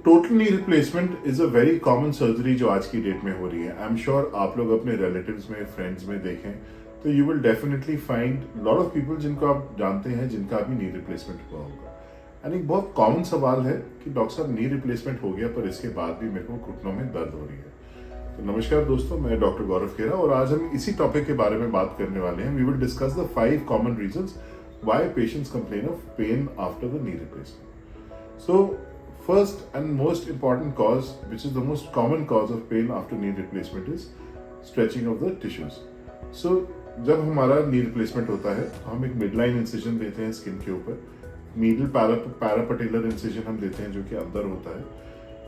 Total knee replacement is a very common surgery जो आज की डेट में हो रही है। आई एम श्योर आप लोग अपने रिलेटिव्स में, फ्रेंड्स में देखें तो you will definitely find lot of people जिनको आप जानते हैं जिनका अभी नी रिप्लेसमेंट हुआ होगा। एंड एक बहुत कॉमन सवाल है कि डॉक्टर साहब नी रिप्लेसमेंट हो गया पर इसके बाद भी मेरे को घुटनों में दर्द हो रही है। तो नमस्कार दोस्तों, मैं डॉक्टर गौरव खेरा और आज हम इसी टॉपिक के बारे में बात करने वाले हैं। We will discuss the 5 common reasons why patients complain of pain after the knee replacement. So first and most important cause, which is the most common cause of pain after knee replacement, is stretching of the tissues. So जब हमारा knee replacement होता है हम एक midline incision देते हैं skin के ऊपर, middle parapatellar incision हम देते हैं जो कि अंदर होता है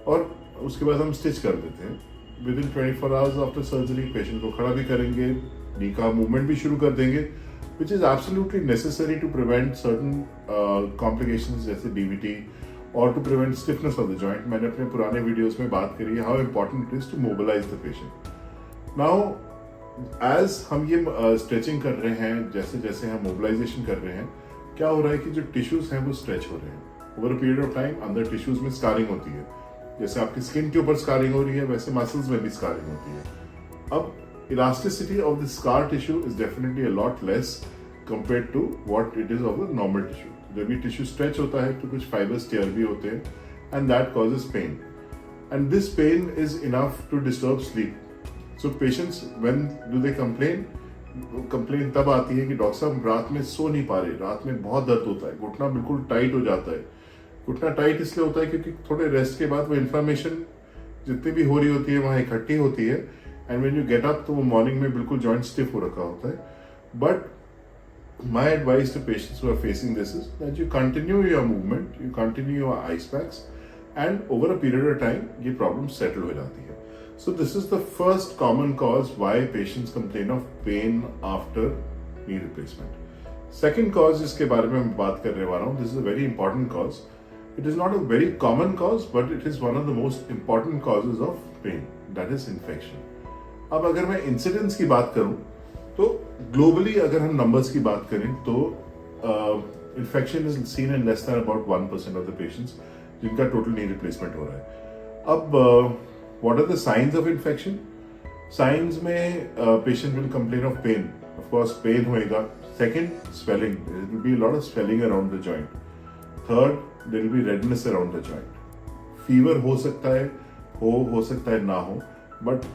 और उसके बाद हम स्टिच कर देते हैं। Within 24 hours after surgery patient को खड़ा भी करेंगे, नी का मूवमेंट भी शुरू कर देंगे, which is absolutely necessary to prevent certain complications जैसे DVT और to prevent stiffness of the joint. मैंने अपने पुराने वीडियोस में बात करी है how important it is to mobilise the patient. Now as हम ये स्ट्रेचिंग कर रहे हैं, जैसे जैसे हम मोबिलाइजेशन कर रहे हैं, क्या हो रहा है कि जो टिश्यूज हैं वो स्ट्रेच हो रहे हैं। Over a period of time अंदर टिश्यूज में स्कारिंग होती है। जैसे आपकी स्किन के ऊपर स्कारिंग हो रही है वैसे मसल्स में भी स्कारिंग होती है। अब elasticity of the scar tissue is definitely a lot less compared to what it is of the normal tissue. जब भी टिश्यू स्ट्रेच होता है तो कुछ फाइबर्स टेयर भी होते हैं and that causes pain and this pain is enough to disturb sleep. So patients when do they complain तब आती है कि डॉक्टर साहब रात में सो नहीं पा रहे, रात में बहुत दर्द होता है, घुटना बिल्कुल टाइट हो जाता है। घुटना टाइट इसलिए होता है क्योंकि थोड़े रेस्ट के बाद वो इन्फ्लेमेशन जितनी भी हो रही होती है वहाँ इकट्ठी होती है and when you get up तो वो मॉर्निंग में बिल्कुल जॉइंट स्टिफ हो रखा होता है। But my advice to patients who are facing this is that you continue your movement, you continue your ice packs, and over a period of time, ये problem settle हो जाती है. So this is the first common cause why patients complain of pain after knee replacement. Second cause जिसके बारे में मैं बात करने वाला हूँ, this is a very important cause. It is not a very common cause, but it is one of the most important causes of pain. That is infection. अब अगर मैं incidence की बात करूँ तो ग्लोबली अगर हम नंबर्स की बात करें तो infection is seen in less than about 1% of the patients जिनका टोटल नी रिप्लेसमेंट हो रहा है। अब what are the signs of infection? Signs में patient will complain of pain, of course pain होएगा। Second, swelling, there will be a lot of swelling around the joint. Third, there will be redness around the joint. Fever हो सकता है ना हो, but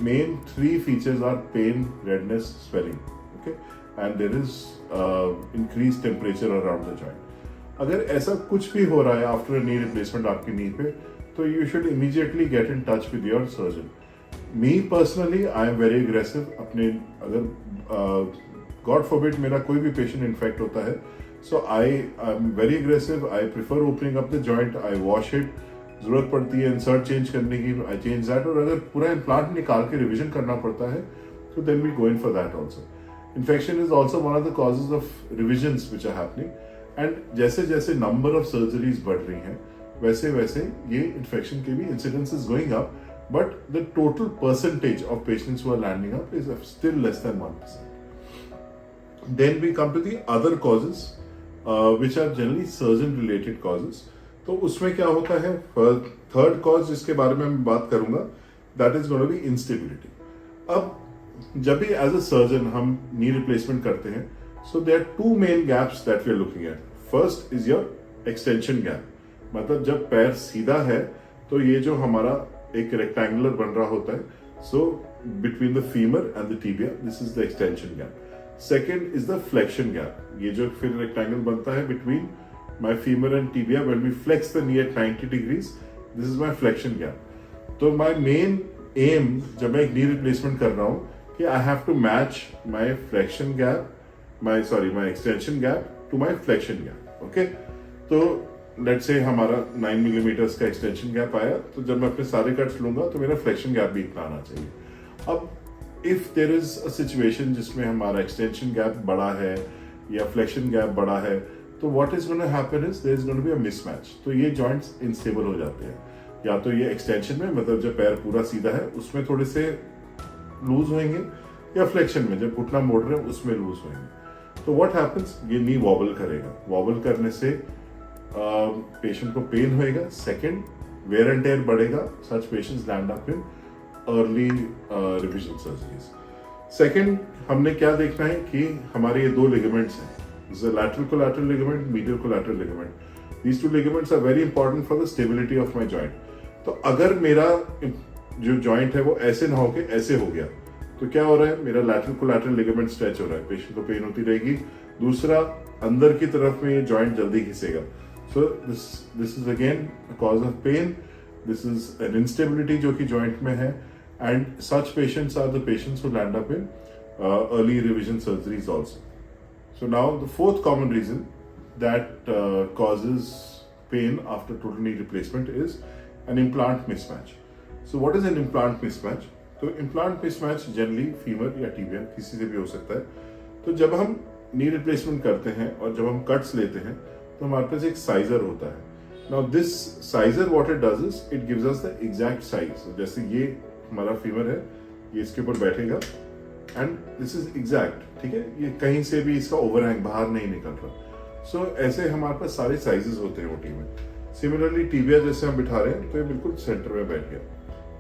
main 3 features are pain, redness, swelling, okay, and there is increased temperature around the joint. अगर ऐसा कुछ भी हो रहा है after a knee replacement आपकी नी पे तो you should immediately get in touch with your surgeon. Me personally, I am very aggressive. अपने अगर God forbid मेरा कोई भी patient infect होता है, so I am very aggressive. I prefer opening up the joint. I wash it. जरूरत पड़ती है इंसर्ट चेंज करने की, आई चेंज दैट। और अगर पूरा इम्प्लांट निकाल के रिविजन करना पड़ता है तो then we go in for that also. Infection is also one of the causes of revisions which are happening and जैसे जैसे नंबर ऑफ सर्जरीज बढ़ रही हैं वैसे वैसे ये इन्फेक्शन के भी incidence is going up, but the total percentage of patients who are landing up is still less than 1%. Then we come to the other causes which are generally surgeon related causes. तो उसमें क्या होता है, third cause जिसके बारे में मैं बात करूंगा, that is gonna be instability. अब जब भी एज अ सर्जन हम नी रिप्लेसमेंट करते हैं, so there are 2 main gaps that we are looking at. First is your extension gap, मतलब जब पैर सीधा है तो ये जो हमारा एक रेक्टेंगुलर बन रहा होता है, so between the femur and the tibia, this is the extension gap. Second is the flexion gap, ये जो फिर रेक्टेंगल बनता है between my femur and tibia when we flex the knee at 90 degrees, this is my flexion gap. तो my main aim जब मैं एक knee replacement कर रहा हूँ कि I have to match my flexion gap, my extension gap to my flexion gap, okay? तो let's say हमारा 9 millimeters का extension gap आया, तो जब मैं अपने सारे cuts लूंगा तो मेरा flexion gap भी इतना आना चाहिए। अब if there is a situation जिसमें हमारा extension gap बड़ा है या flexion gap बड़ा है, तो what is going to happen is there is going to be a mismatch. तो ये joints unstable हो जाते हैं, या तो ये extension में, मतलब जब पैर पूरा सीधा है उसमें थोड़े से लूज होंगे, या फ्लेक्शन में जब घुटना मोड़ रहे हैं उसमें लूज होंगे। तो what happens, ये नी वॉबल करेगा, वॉबल करने से पेशेंट को पेन होएगा। सेकंड, wear and tear बढ़ेगा, such patients land up in early revision surgeries. Second, हमने क्या देखना है कि हमारे ये दो ligaments हैं, the lateral collateral ligament, medial collateral ligament. These two ligaments are very important for the stability of my joint. तो अगर मेरा जो joint है वो ऐसे ना होके ऐसे हो गया, तो क्या हो रहा है, मेरा lateral collateral ligament stretch हो रहा है, पेशेंट को पेन होती रहेगी. दूसरा, अंदर की तरफ में ये जॉइंट जल्दी घिसेगा. So this is again cause of pain. This is an instability जो कि जॉइंट में है, and such patients are the patients who land up in early revision surgeries also. So now the fourth common reason that causes pain after total knee replacement is an implant mismatch. So what is an implant mismatch? तो implant mismatch generally femur या tibia किसी से भी हो सकता है. तो जब हम नी रिप्लेसमेंट करते हैं और जब हम कट्स लेते हैं तो हमारे पास एक साइजर होता है. Now this scissor what it does is it gives us the exact size. जैसे ये हमारा फीमर है, ये इसके ऊपर बैठेगा एंड दिस इज एग्जैक्ट, ठीक है, ये कहीं से भी इसका ओवरहैंग बाहर नहीं निकल रहा. सो ऐसे हमारे पास सारे साइजेस होते हैं ओटी में. सिमिलरली टिबिया जैसे हम बिठा रहे हैं तो ये बिल्कुल सेंटर में बैठ गया.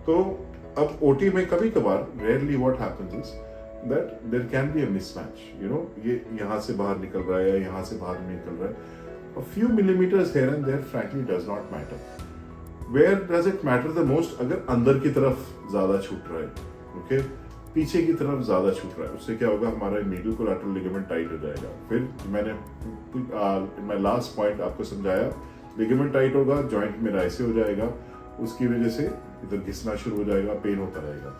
तो अब ओटी में कभी कभार rarely what happens is that there can be a mismatch. You know, ये यहाँ से बाहर निकल रहा है या यहाँ से बाहर निकल रहा है. A few millimeters here and there frankly does not matter. Where does it matter the most? अगर अंदर की तरफ ज्यादा छूट रहा है, ओके, पीछे की तरफ ज्यादा छूट रहा है, उससे क्या होगा, हमारा मीडियल कोलैटरल लिगामेंट टाइट हो जाएगा. फिर मैंने इन माय लास्ट पॉइंट आपको समझाया, लिगामेंट टाइट होगा, जॉइंट मेरा ऐसे हो जाएगा, उसकी वजह से इधर घिसना शुरू हो जाएगा, पेन होता रहेगा.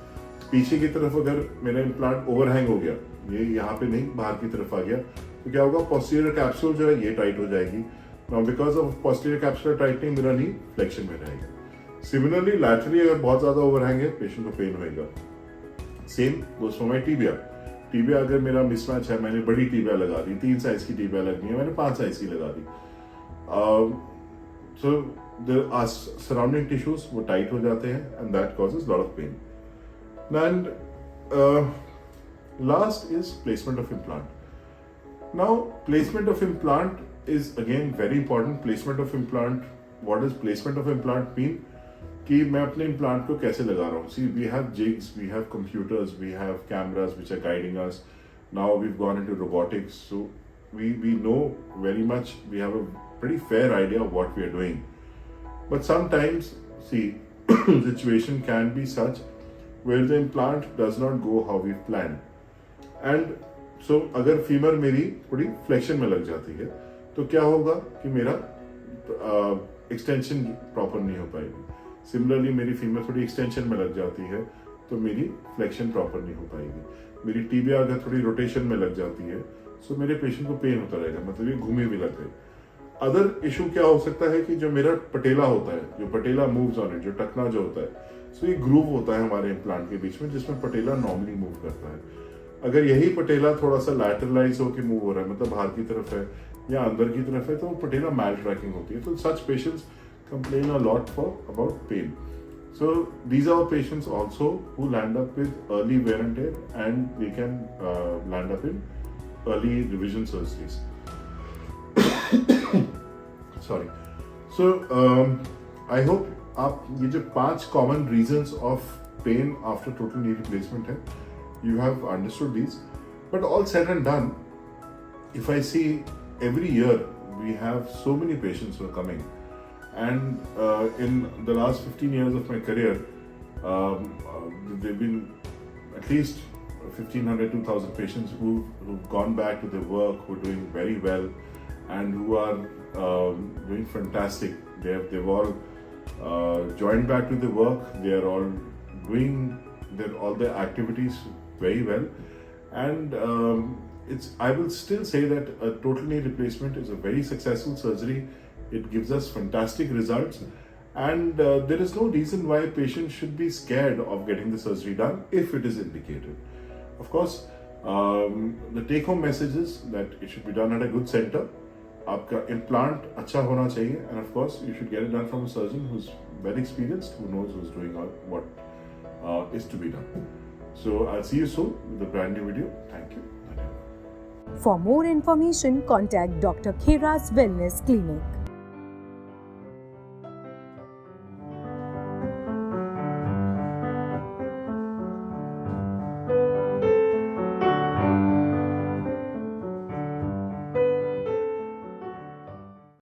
पीछे की तरफ अगर मेरा इम्प्लांट ओवरहैंग हो गया, ये यहाँ पे नहीं बाहर की तरफ आ गया, तो क्या होगा, पोस्टीरियर कैप्सूल जो है ये टाइट हो जाएगी. Now because of posterior capsular tightening मेरा नी फ्लेक्शन में रहेगा. सिमिलरली लैटरली अगर बहुत ज्यादा ओवरहैंग है, पेशेंट को पेन होएगा. Same goes for my tibia. Tibia अगर मेरा मिसमैच है, मैंने बड़ी टिबिया लगा दी, 3 साइज की टिबिया लगनी है, मैंने 5 साइज की लगा दी, सो द सराउंडिंग टिश्यूज वो टाइट हो जाते हैं and that causes lot of pain. And last is placement of implant. Now, placement of implant is again very important. Placement of implant, what does placement of implant mean? कि मैं अपने implant को कैसे लगा रहा हूँ. See, we have jigs, we have computers, we have cameras which are guiding us. Now we've gone into robotics, so we know very much. We have a pretty fair idea of what we are doing. But sometimes, see, situation can be such where the implant does not go how we planned. And सो अगर femur मेरी थोड़ी flexion में लग जाती है तो क्या होगा कि मेरा एक्सटेंशन प्रॉपर नहीं हो पाएगी. सिमिलरली मेरी फीमर थोड़ी एक्सटेंशन में लग जाती है तो मेरी फ्लेक्शन प्रॉपर नहीं हो पाएगी. मेरी टिबिया अगर थोड़ी रोटेशन में लग जाती है सो मेरे पेशेंट को पेन होता रहेगा, मतलब ये घूमी भी लग गई. अदर इशू क्या हो सकता है कि जो मेरा पटेला होता है, जो पटेला मूव्स ऑन इट, जो टकना जो होता है, सो ये ग्रूव होता है हमारे इम्प्लांट के बीच में जिसमें पटेला नॉर्मली मूव करता है. अगर यही पटेला थोड़ा सा लैटरलाइज होकर मूव हो रहा है, मतलब बाहर की तरफ है या अंदर की तरफ है, तो वो पटेला मैल ट्रैकिंग होती है. तो such patients complain a lot for about pain. So these are patients also who land up with early wear and tear and they can land up in early revision surgeries. Sorry. So I hope आप ये जो 5 common reasons of pain after total knee replacement है, you have understood these. But all said and done, if I see every year we have so many patients who are coming, and in the last 15 years of my career there've been at least 1,500 2,000 patients who've gone back to their work, who are doing very well and who are doing fantastic. They've all joined back to their work. They are all doing all their activities very well, and I will still say that a total knee replacement is a very successful surgery. It gives us fantastic results, and there is no reason why patients should be scared of getting the surgery done if it is indicated. Of course, the take-home message is that it should be done at a good center. आपका implant अच्छा होना चाहिए, and of course you should get it done from a surgeon who's very experienced, who knows who's doing what is to be done. So I'll see you soon with a brand new video. Thank you. For more information, contact Dr. Khera's Wellness Clinic.